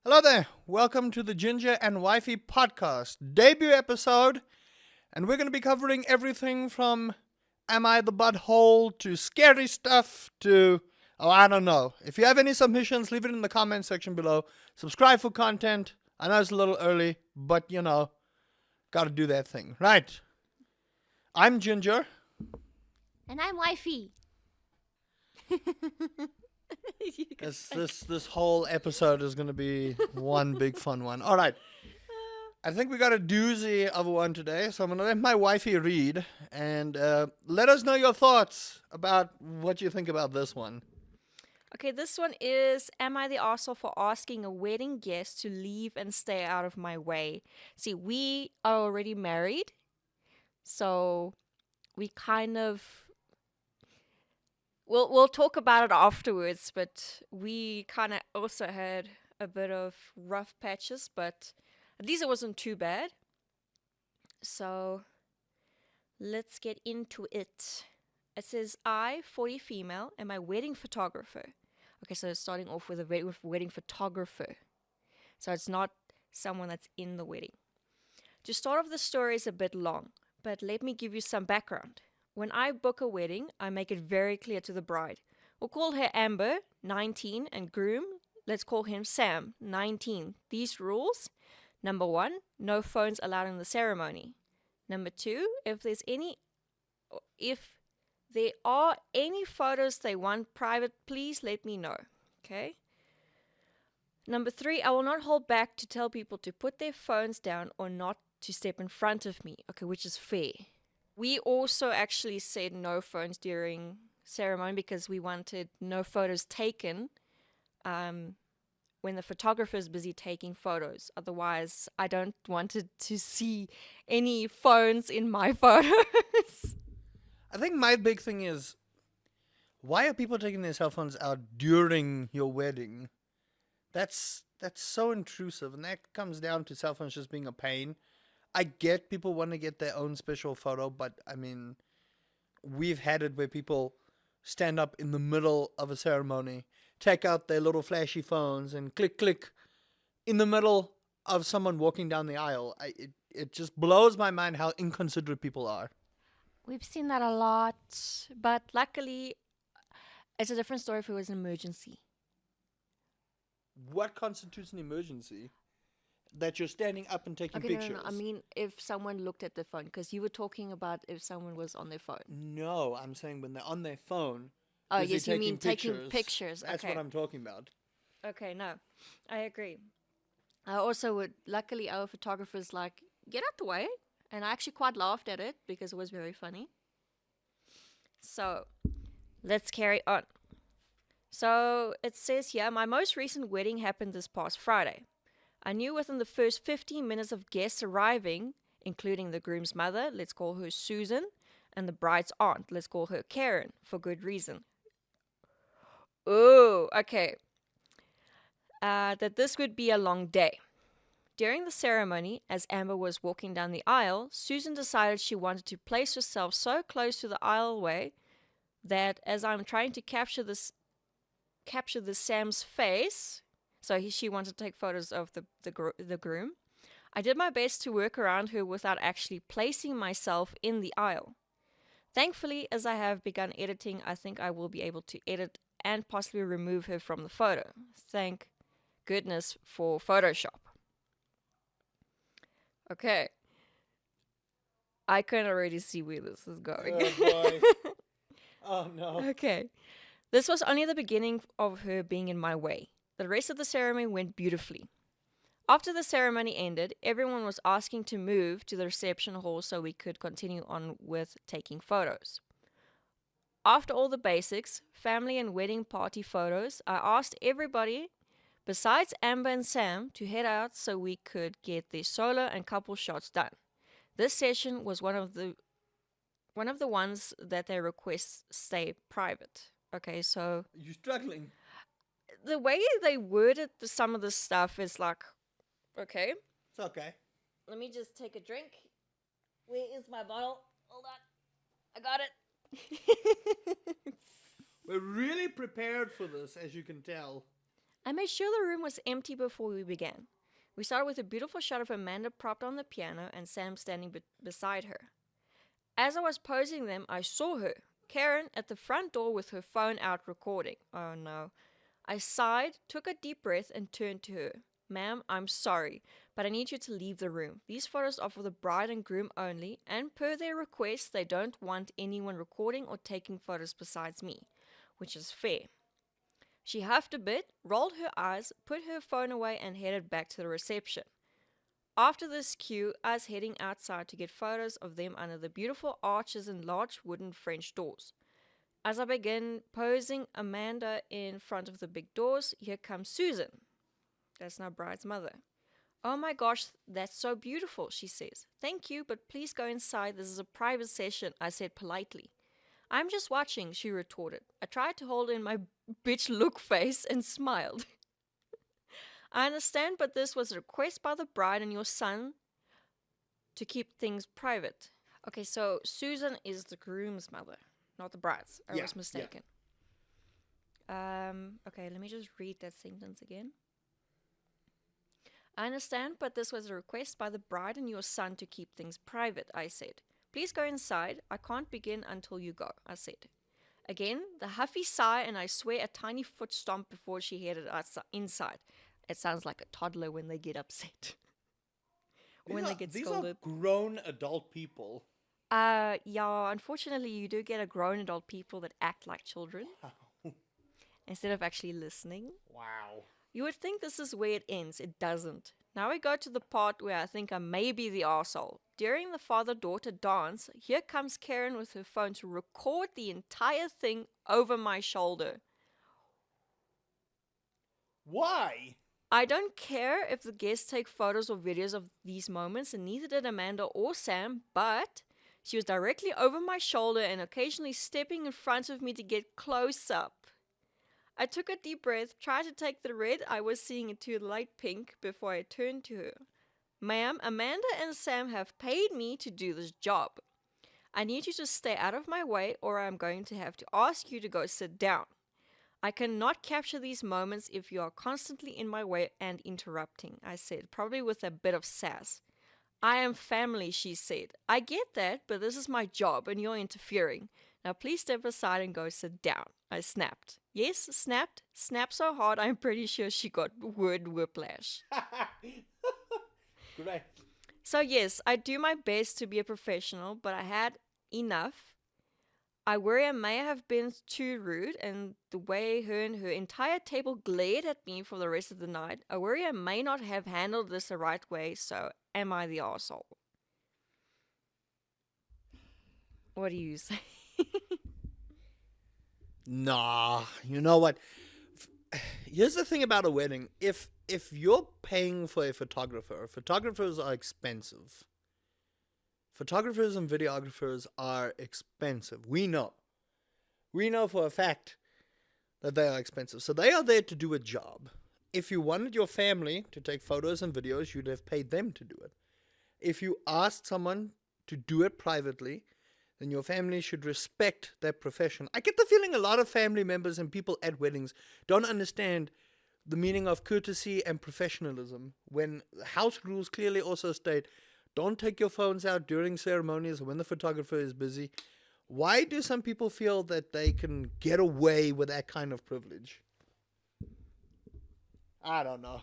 Hello there. Welcome to the Ginger and Wifey Podcast debut episode. And we're going to be covering everything from Am I the Butthole to scary stuff to, I don't know. If you have any submissions, leave it in the comment section below. Subscribe for content. I know it's a little early, but got to do that thing. Right. I'm Ginger. And I'm Wifey. This whole episode is going to be one big fun one. All right. I think we got a doozy of one today, so I'm going to let my wifey read and let us know your thoughts about what you think about this one. Okay, this one is, am I the arsehole for asking a wedding guest to leave and stay out of my way? See, we are already married, so we kind of... We'll talk about it afterwards, but we kind of also had a bit of rough patches, but at least it wasn't too bad. So let's get into it. It says, I, 40 female, am a wedding photographer. Okay, so it's starting off with a wedding photographer. So it's not someone that's in the wedding. To start off, the story is a bit long, but let me give you some background. When I book a wedding, I make it very clear to the bride. We'll call her Amber, 19, and groom, let's call him Sam, 19. These rules: number 1, no phones allowed in the ceremony. Number 2, if there are any photos they want private, please let me know. Okay? Number 3, I will not hold back to tell people to put their phones down or not to step in front of me. Okay, which is fair. We also actually said no phones during ceremony because we wanted no photos taken when the photographer is busy taking photos. Otherwise, I don't want to see any phones in my photos. I think my big thing is, why are people taking their cell phones out during your wedding? That's so intrusive, and that comes down to cell phones just being a pain. I get people want to get their own special photo, but I mean, we've had it where people stand up in the middle of a ceremony, take out their little flashy phones and click in the middle of someone walking down the aisle. It just blows my mind how inconsiderate people are. We've seen that a lot, but luckily, it's a different story if it was an emergency. What constitutes an emergency? That you're standing up and taking pictures? No. I mean, if someone looked at their phone, because you were talking about if someone was on their phone. No, I'm saying when they're on their phone. Oh, yes, you mean taking pictures. That's okay. what I'm talking about. Okay, no, I agree. I also would, luckily our photographer's like, get out the way. And I actually quite laughed at it because it was very funny. So, let's carry on. So, it says here, my most recent wedding happened this past Friday. I knew within the first 15 minutes of guests arriving, including the groom's mother, let's call her Susan, and the bride's aunt, let's call her Karen, for good reason. Oh, okay. That this would be a long day. During the ceremony, as Amber was walking down the aisle, Susan decided she wanted to place herself so close to the aisleway that as I'm trying to capture the Sam's face, so she wanted to take photos of the groom, I did my best to work around her without actually placing myself in the aisle. Thankfully, as I have begun editing, I think I will be able to edit and possibly remove her from the photo. Thank goodness for Photoshop. Okay. I can already see where this is going. Oh, boy. Oh, no. Okay. This was only the beginning of her being in my way. The rest of the ceremony went beautifully. After the ceremony ended, everyone was asking to move to the reception hall so we could continue on with taking photos. After all the basics, family and wedding party photos, I asked everybody besides Amber and Sam to head out so we could get their solo and couple shots done. This session was one of the ones that they request stay private. Okay, so You're struggling. the way they worded some of the stuff is like, okay. It's okay. Let me just take a drink. Where is my bottle? Hold on. I got it. We're really prepared for this, as you can tell. I made sure the room was empty before we began. We started with a beautiful shot of Amanda propped on the piano and Sam standing beside her. As I was posing them, I saw her, Karen, at the front door with her phone out recording. Oh no. I sighed, took a deep breath, and turned to her. Ma'am, I'm sorry, but I need you to leave the room. These photos are for the bride and groom only, and per their request, they don't want anyone recording or taking photos besides me, which is fair. She huffed a bit, rolled her eyes, put her phone away, and headed back to the reception. After this cue, I was heading outside to get photos of them under the beautiful arches and large wooden French doors. As I begin posing Amanda in front of the big doors, here comes Susan. That's now bride's mother. Oh my gosh, that's so beautiful, she says. Thank you, but please go inside. This is a private session, I said politely. I'm just watching, she retorted. I tried to hold in my bitch look face and smiled. I understand, but this was a request by the bride and your son to keep things private. Okay, so Susan is the groom's mother, not the bride's. I was mistaken. Okay, let me just read that sentence again. I understand, but this was a request by the bride and your son to keep things private, I said. Please go inside. I can't begin until you go, I said. Again, the huffy sigh, and I swear a tiny foot stomp before she headed inside. It sounds like a toddler when they get upset. When they get scolded. These are grown adult people. Yeah, unfortunately, you do get a grown adult people that act like children. Wow. Instead of actually listening. Wow. You would think this is where it ends. It doesn't. Now we go to the part where I think I may be the arsehole. During the father-daughter dance, here comes Karen with her phone to record the entire thing over my shoulder. Why? I don't care if the guests take photos or videos of these moments, and neither did Amanda or Sam, but she was directly over my shoulder and occasionally stepping in front of me to get close up. I took a deep breath, tried to take the red I was seeing into light pink before I turned to her. Ma'am, Amanda and Sam have paid me to do this job. I need you to stay out of my way or I'm going to have to ask you to go sit down. I cannot capture these moments if you are constantly in my way and interrupting, I said, probably with a bit of sass. I am family, she said. I get that, but this is my job and you're interfering. Now please step aside and go sit down. I snapped. Yes, snapped. Snapped so hard I'm pretty sure she got word whiplash. Great. So yes, I do my best to be a professional, but I had enough. I worry I may have been too rude, and the way her and her entire table glared at me for the rest of the night, I worry I may not have handled this the right way, so am I the arsehole? What do you say? Nah, you know what? Here's the thing about a wedding. If you're paying for a photographer, photographers are expensive. Photographers and videographers are expensive. We know. We know for a fact that they are expensive. So they are there to do a job. If you wanted your family to take photos and videos, you'd have paid them to do it. If you asked someone to do it privately, then your family should respect that profession. I get the feeling a lot of family members and people at weddings don't understand the meaning of courtesy and professionalism when house rules clearly also state don't take your phones out during ceremonies when the photographer is busy. Why do some people feel that they can get away with that kind of privilege? I don't know.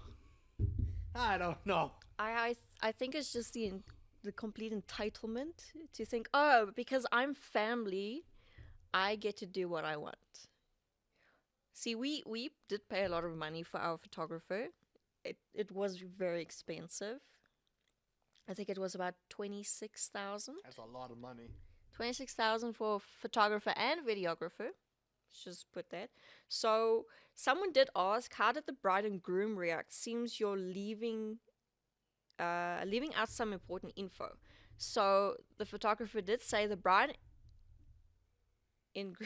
I think it's just the complete entitlement to think, oh, because I'm family, I get to do what I want. See, we did pay a lot of money for our photographer. It was very expensive. I think it was about 26,000. That's a lot of money. 26,000 for photographer and videographer. Let's just put that. So someone did ask, how did the bride and groom react? Seems you're leaving out some important info. So the photographer did say the bride and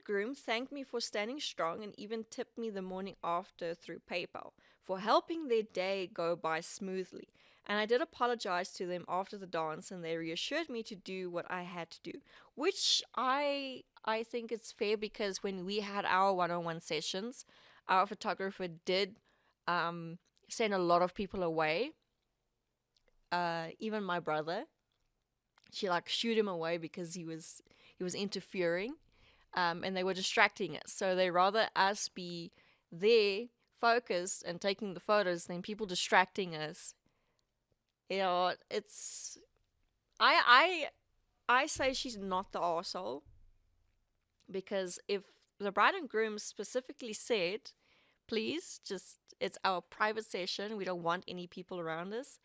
groom thanked me for standing strong and even tipped me the morning after through PayPal for helping their day go by smoothly. And I did apologize to them after the dance, and they reassured me to do what I had to do, which I think it's fair, because when we had our one-on-one sessions, our photographer did send a lot of people away. Even my brother, she like shooed him away because he was interfering, and they were distracting us. So they rather us be there, focused, and taking the photos than people distracting us. You know, it's I say she's not the arsehole, because if the bride and groom specifically said, please, just, it's our private session, we don't want any people around us,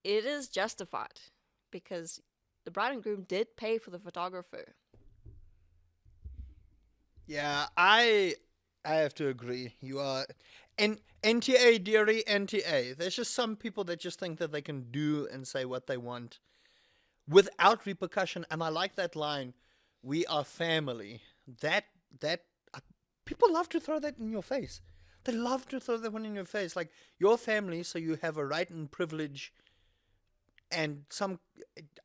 it is justified, because the bride and groom did pay for the photographer. Yeah, I have to agree. You are NTA, dearie, NTA. There's just some people that just think that they can do and say what they want without repercussion. And I like that line, "We are family." That people love to throw that in your face. They love to throw that one in your face. Like, your family, so you have a right and privilege, and some,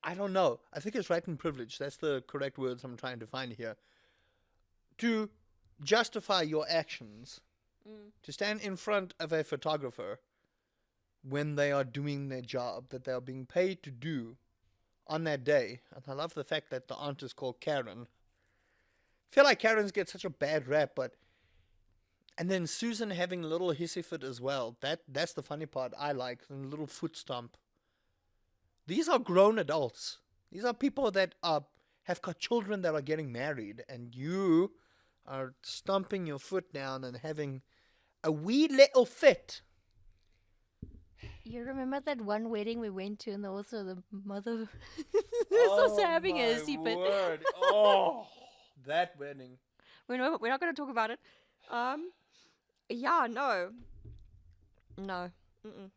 I don't know. I think it's right and privilege. That's the correct words I'm trying to find here. To justify your actions, to stand in front of a photographer when they are doing their job that they are being paid to do on that day. And I love the fact that the aunt is called Karen. I feel like Karens get such a bad rap, but and then Susan having a little hissy fit as well. That's the funny part I like, the little foot stomp. These are grown adults. These are people that have got children that are getting married, and you are stomping your foot down and having a wee little fit. You remember that one wedding we went to, and also the mother was also having a hissy fit. Word. Oh, that wedding. We're not going to talk about it. Yeah, no. Mm-mm.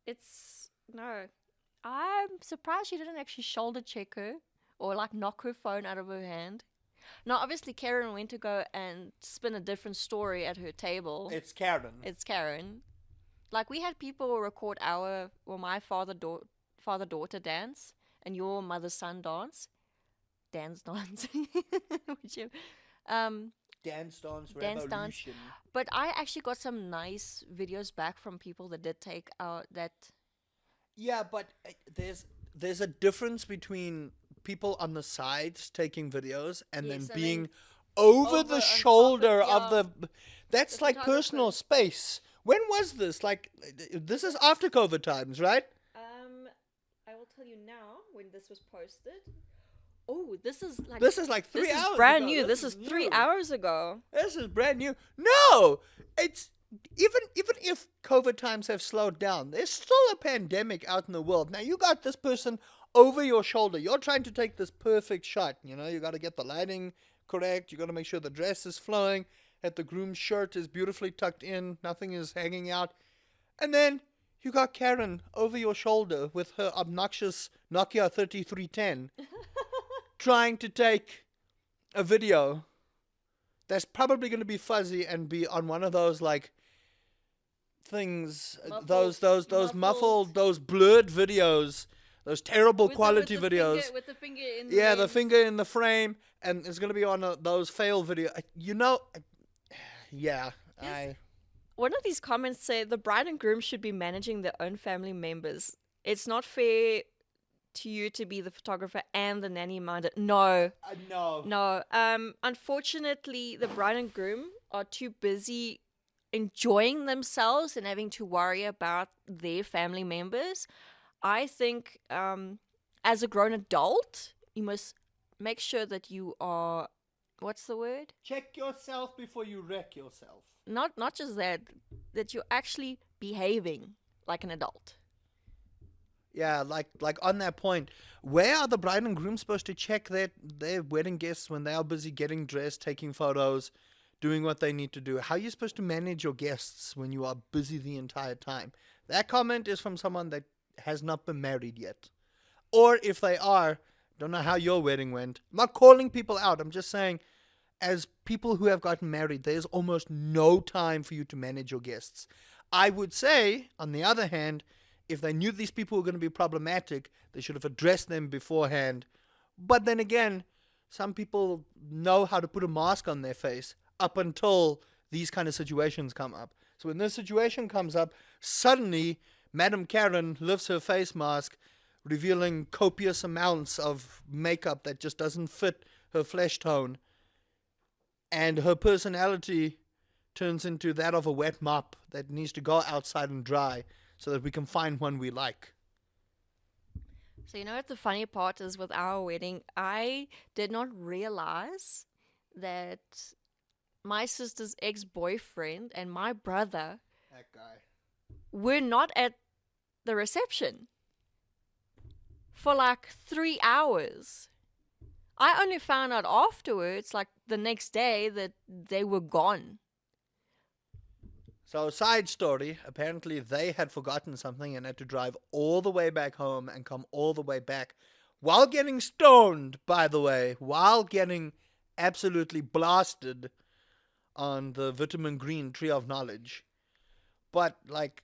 It's no. I'm surprised she didn't actually shoulder check her or like knock her phone out of her hand. Now, obviously, Karen went to go and spin a different story at her table. It's Karen. It's Karen. Like, we had people record my father-daughter dance and your mother-son dance. Dance. Whichever. Dance Dance Dance Dance. Revolution. But I actually got some nice videos back from people that did take out that. Yeah, but there's a difference between people on the sides taking videos and Yes, then and being then over the on shoulder top of the. That's the like photographer. personal space. When was this? Like, this is after COVID times, right? I will tell you now when this was posted. Oh, this is like 3 this hours is brand ago. new. This is 3 new. hours ago. This is brand new. No, it's even if COVID times have slowed down, there's still a pandemic out in the world. Now you got this person over your shoulder. You're trying to take this perfect shot. You know, you got to get the lighting correct. You got to make sure the dress is flowing, that the groom's shirt is beautifully tucked in, nothing is hanging out, and then you got Karen over your shoulder with her obnoxious Nokia 3310. Trying to take a video that's probably going to be fuzzy and be on one of those like things, those muffled, those blurred videos, those terrible quality videos. With the finger in the Yeah, the lens. finger in the frame, and it's going to be on those fail video. You know, yeah, Yes. One of these comments say the bride and groom should be managing their own family members. It's not fair to you to be the photographer and the nanny minded. No. no. Unfortunately, the bride and groom are too busy enjoying themselves and having to worry about their family members. I think as a grown adult, you must make sure that you are, what's the word? Check yourself before you wreck yourself. Not just that you're actually behaving like an adult. Yeah, like on that point, where are the bride and groom supposed to check their wedding guests when they are busy getting dressed, taking photos, doing what they need to do? How are you supposed to manage your guests when you are busy the entire time? That comment is from someone that has not been married yet. Or if they are, don't know how your wedding went. I'm not calling people out. I'm just saying, as people who have gotten married, there's almost no time for you to manage your guests. I would say, on the other hand, if they knew these people were going to be problematic, they should have addressed them beforehand. But then again, some people know how to put a mask on their face up until these kind of situations come up. So when this situation comes up, suddenly Madam Karen lifts her face mask, revealing copious amounts of makeup that just doesn't fit her flesh tone, and her personality turns into that of a wet mop that needs to go outside and dry so that we can find one we like. So you know what the funny part is with our wedding? I did not realize that my sister's ex-boyfriend and my brother That guy. were not at the reception for like 3 hours. I only found out afterwards, like the next day, that they were gone. So, side story, apparently they had forgotten something and had to drive all the way back home and come all the way back while getting stoned, by the way, while getting absolutely blasted on the vitamin green tree of knowledge. But, like,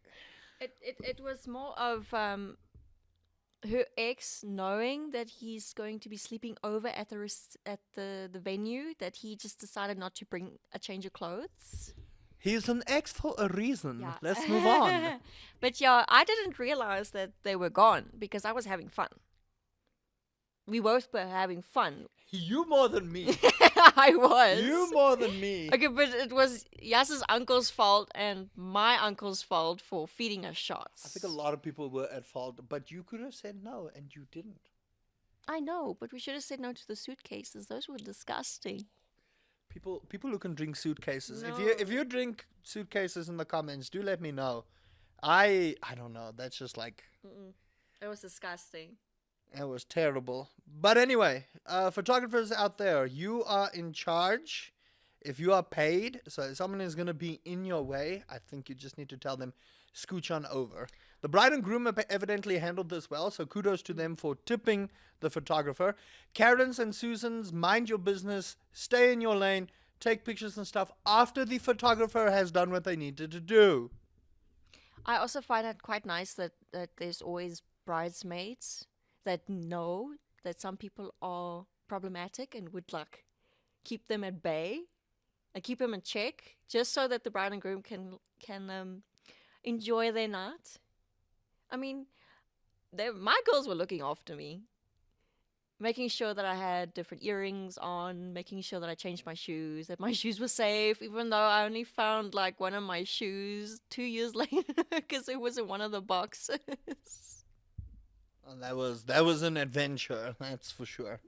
It was more of her ex knowing that he's going to be sleeping over at the venue, that he just decided not to bring a change of clothes. he's an ex for a reason. Yeah. Let's move on. But yeah, I didn't realize that they were gone because I was having fun. We both were having fun. You more than me. I was. You more than me. Okay, but it was Yas's uncle's fault and my uncle's fault for feeding us shots. I think a lot of people were at fault, but you could have said no, and you didn't. I know, but we should have said no to the suitcases. Those were disgusting. People who can drink suitcases. No. If you drink suitcases in the comments, do let me know. I don't know. That's just like, It was disgusting. it was terrible. But anyway, photographers out there, you are in charge. If you are paid, so if someone is going to be in your way, I think you just need to tell them, scooch on over. The bride and groom evidently handled this well, so kudos to them for tipping the photographer. Karen's and Susan's, mind your business, stay in your lane, take pictures and stuff after the photographer has done what they needed to do. I also find it quite nice that there's always bridesmaids that know that some people are problematic and would like keep them at bay and keep them in check, just so that the bride and groom can enjoy their night. I mean, my girls were looking after me, making sure that I had different earrings on, making sure that I changed my shoes, that my shoes were safe, even though I only found like one of my shoes 2 years later because it was in one of the boxes. Well, that was an adventure, that's for sure.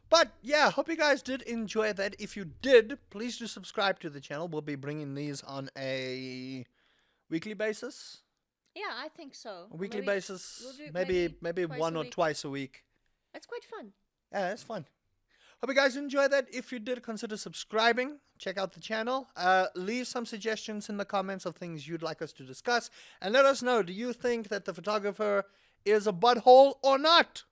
But yeah, hope you guys did enjoy that. If you did, please do subscribe to the channel. We'll be bringing these on a weekly basis. Yeah, I think so. A weekly Maybe basis, we'll do maybe twice one a or week. twice a week. That's quite fun. Yeah, it's fun. Hope you guys enjoyed that. If you did, consider subscribing. Check out the channel. Leave some suggestions in the comments of things you'd like us to discuss. And let us know, do you think that the photographer is a butthole or not?